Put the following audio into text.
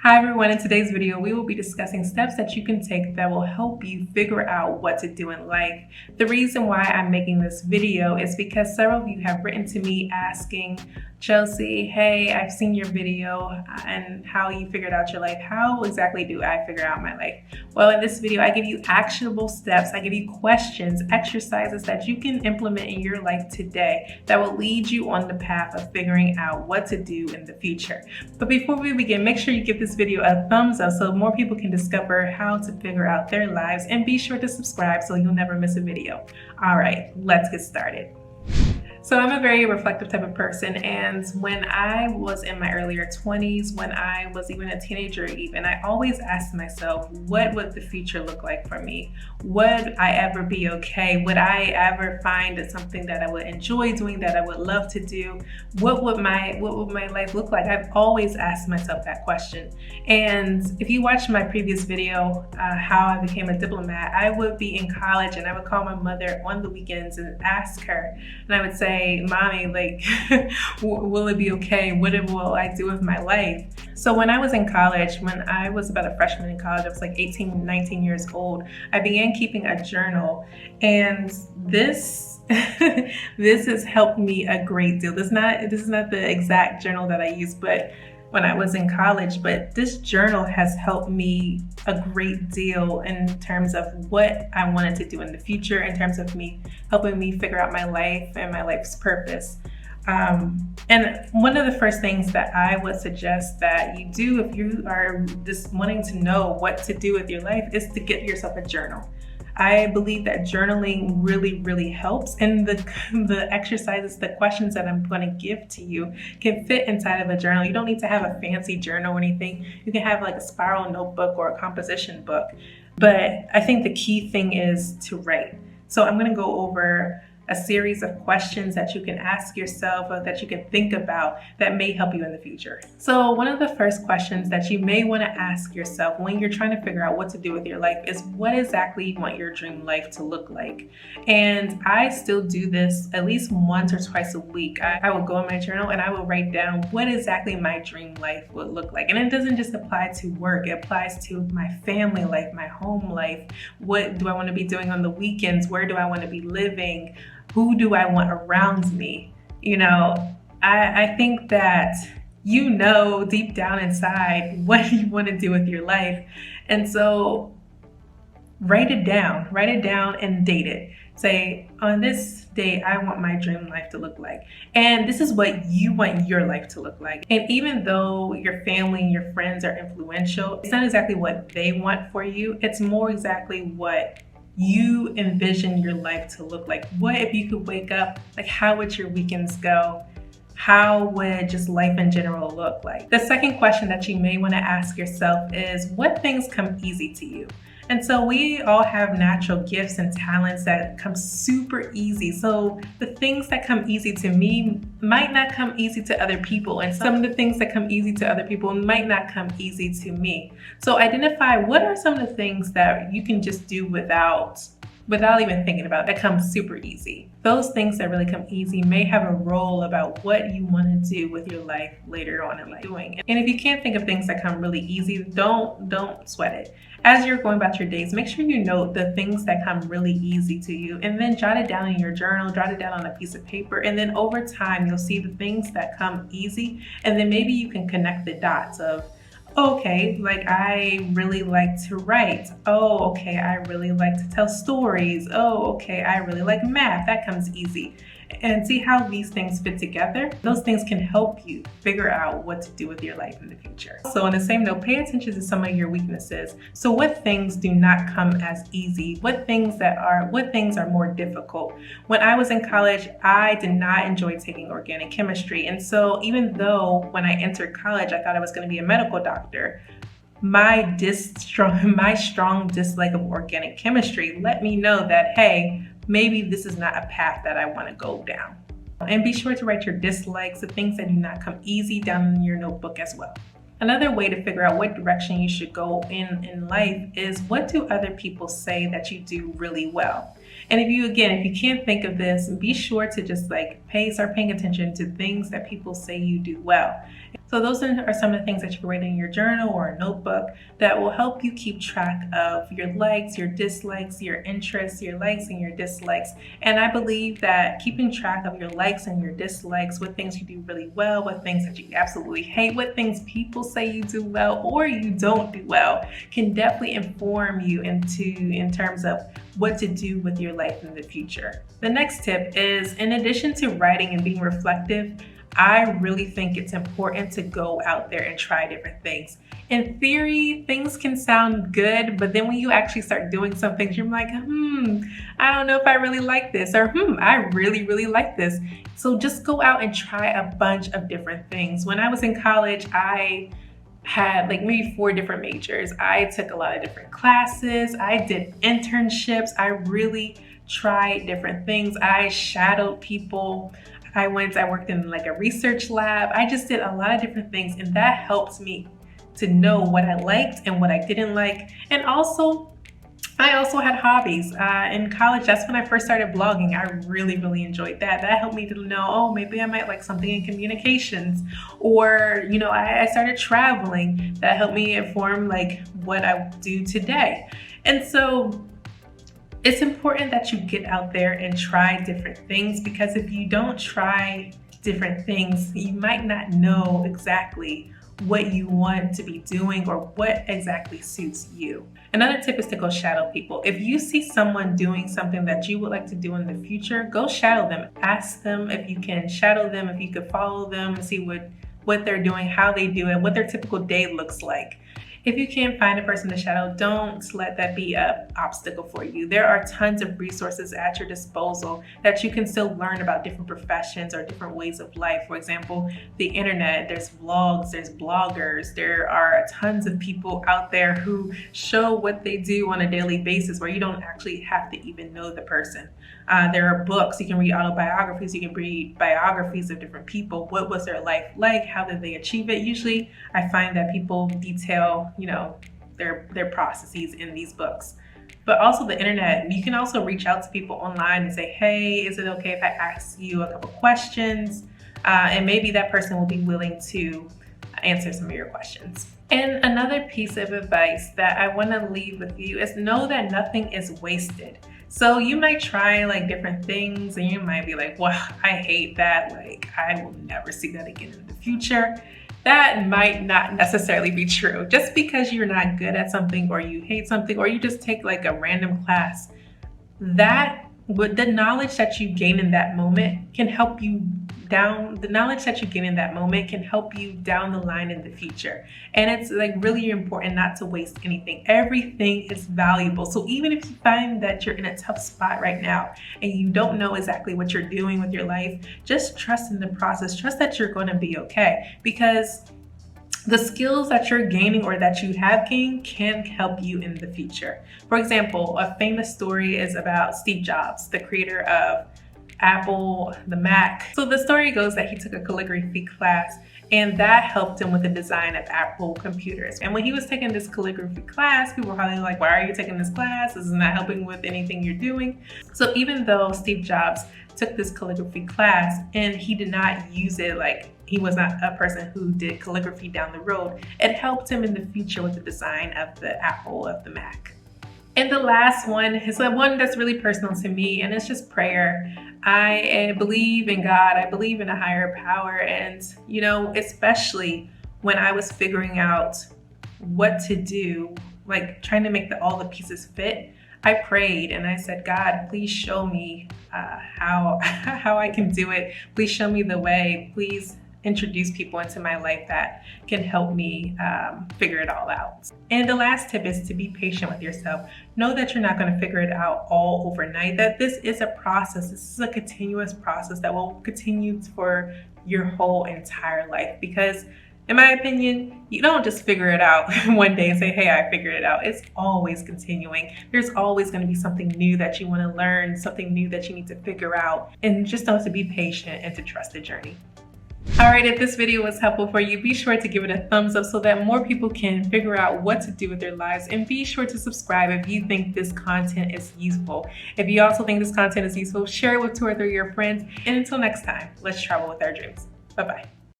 Hi everyone, in today's video we will be discussing steps that you can take that will help you figure out what to do in life. The reason why I'm making this video is because several of you have written to me asking, Chelsea, hey, I've seen your video and how you figured out your life. How exactly do I figure out my life? Well, in this video I give you actionable steps, I give you questions, exercises that you can implement in your life today that will lead you on the path of figuring out what to do in the future. But before we begin, make sure you give this video a thumbs up so more people can discover how to figure out their lives, and be sure to subscribe so you'll never miss a video. All right, let's get started. So I'm a very reflective type of person, and when I was in my earlier 20s, when I was even a teenager even, I always asked myself, what would the future look like for me? Would I ever be okay? Would I ever find something that I would enjoy doing, that I would love to do? What would my life look like? I've always asked myself that question. And if you watched my previous video, how I became a diplomat, I would be in college and I would call my mother on the weekends and ask her, and I would say, Mommy, like, will it be okay? What will I do with my life? So when I was in college, when I was about a freshman in college, I was like 18, 19 years old, I began keeping a journal, and this has helped me a great deal. This is not the exact journal that I use, but when I was in college, but this journal has helped me a great deal in terms of what I wanted to do in the future, in terms of helping me figure out my life and my life's purpose. And one of the first things that I would suggest that you do if you are just wanting to know what to do with your life is to get yourself a journal. I believe that journaling really helps, and the exercises, the questions that I'm going to give to you can fit inside of a journal. You don't need to have a fancy journal or anything. You can have like a spiral notebook or a composition book. But I think the key thing is to write. So I'm going to go over a series of questions that you can ask yourself or that you can think about that may help you in the future. So one of the first questions that you may want to ask yourself when you're trying to figure out what to do with your life is, what exactly you want your dream life to look like? And I still do this at least once or twice a week. I will go in my journal and I will write down what exactly my dream life would look like. And it doesn't just apply to work, it applies to my family life, my home life. What do I want to be doing on the weekends? Where do I want to be living? Who do I want around me? You know, I think that you know deep down inside what you want to do with your life. And so write it down and date it. Say, on this day, I want my dream life to look like. And this is what you want your life to look like. And even though your family and your friends are influential, it's not exactly what they want for you. It's more exactly what you envision your life to look like. What if you could wake up, like, how would your weekends go? How would just life in general look like? The second question that you may want to ask yourself is, what things come easy to you? And so we all have natural gifts and talents that come super easy. So the things that come easy to me might not come easy to other people. And some of the things that come easy to other people might not come easy to me. So identify what are some of the things that you can just do without even thinking about, that comes super easy. Those things that really come easy may have a role about what you want to do with your life later on in life doing. And if you can't think of things that come really easy, don't sweat it. As you're going about your days, make sure you note the things that come really easy to you, and then jot it down in your journal, jot it down on a piece of paper, and then over time you'll see the things that come easy, and then maybe you can connect the dots of, okay, like I really like to write. Oh, okay, I really like to tell stories. Oh, okay, I really like math. That comes easy. And see how these things fit together. Those things can help you figure out what to do with your life in the future. So on the same note, pay attention to some of your weaknesses. So what things do not come as easy? What things are more difficult? When I was in college, I did not enjoy taking organic chemistry. And so even though when I entered college, I thought I was going to be a medical doctor, my strong dislike of organic chemistry let me know that, hey, maybe this is not a path that I want to go down. And be sure to write your dislikes, the things that do not come easy, down in your notebook as well. Another way to figure out what direction you should go in life is, what do other people say that you do really well? And if you can't think of this, be sure to just like start paying attention to things that people say you do well. So those are some of the things that you can write in your journal or a notebook that will help you keep track of your likes, your dislikes, your interests, your likes and your dislikes. And I believe that keeping track of your likes and your dislikes, what things you do really well, what things that you absolutely hate, what things people say you do well or you don't do well, can definitely inform you in terms of what to do with your life in the future. The next tip is, in addition to writing and being reflective, I really think it's important to go out there and try different things. In theory, things can sound good, but then when you actually start doing some things, you're like, I don't know if I really like this, or I really, really like this. So just go out and try a bunch of different things. When I was in college, I had like maybe 4 different majors. I took a lot of different classes. I did internships. I really tried different things. I shadowed people. I worked in like a research lab. I just did a lot of different things, and that helped me to know what I liked and what I didn't like. And also, I also had hobbies. In college, that's when I first started blogging. I really, really enjoyed that. That helped me to know, oh, maybe I might like something in communications. Or, I started traveling. That helped me inform like what I do today. And so it's important that you get out there and try different things, because if you don't try different things, you might not know exactly what you want to be doing or what exactly suits you. Another tip is to go shadow people. If you see someone doing something that you would like to do in the future, go shadow them. Ask them if you can shadow them, if you could follow them, see what they're doing, how they do it, what their typical day looks like. If you can't find a person to shadow, don't let that be an obstacle for you. There are tons of resources at your disposal that you can still learn about different professions or different ways of life. For example, the internet, there's vlogs, there's bloggers, there are tons of people out there who show what they do on a daily basis where you don't actually have to even know the person. There are books, you can read autobiographies, you can read biographies of different people. What was their life like? How did they achieve it? Usually I find that people detail their processes in these books. But also the internet, you can also reach out to people online and say, hey, is it okay if I ask you a couple questions? And maybe that person will be willing to answer some of your questions. And another piece of advice that I want to leave with you is know that nothing is wasted. So you might try like different things and you might be like, wow, I hate that. Like, I will never see that again in the future. That might not necessarily be true. Just because you're not good at something or you hate something or you just take like a random class, the knowledge that you gain in that moment can help you down the line in the future. And it's like really important not to waste anything. Everything is valuable. So even if you find that you're in a tough spot right now and you don't know exactly what you're doing with your life, just trust in the process. Trust that you're going to be okay, because the skills that you're gaining or that you have gained can help you in the future. For example, a famous story is about Steve Jobs, the creator of Apple, the Mac. So the story goes that he took a calligraphy class and that helped him with the design of Apple computers. And when he was taking this calligraphy class, people were probably like, why are you taking this class? This is not helping with anything you're doing. So even though Steve Jobs took this calligraphy class and he did not use it, like he was not a person who did calligraphy down the road, it helped him in the future with the design of the Apple, of the Mac. And the last one is the one that's really personal to me, and it's just prayer. I believe in God. I believe in a higher power. And, especially when I was figuring out what to do, like trying to make all the pieces fit, I prayed and I said, God, please show me how I can do it. Please show me the way. Please introduce people into my life that can help me figure it all out. And the last tip is to be patient with yourself. Know that you're not going to figure it out all overnight, that this is a process. This is a continuous process that will continue for your whole entire life. Because in my opinion, you don't just figure it out one day and say, hey, I figured it out. It's always continuing. There's always going to be something new that you want to learn, something new that you need to figure out. And just know to be patient and to trust the journey. All right, if this video was helpful for you, be sure to give it a thumbs up so that more people can figure out what to do with their lives. And be sure to subscribe if you think this content is useful. If you also think this content is useful, share it with 2 or 3 of your friends. And until next time, let's travel with our dreams. Bye-bye.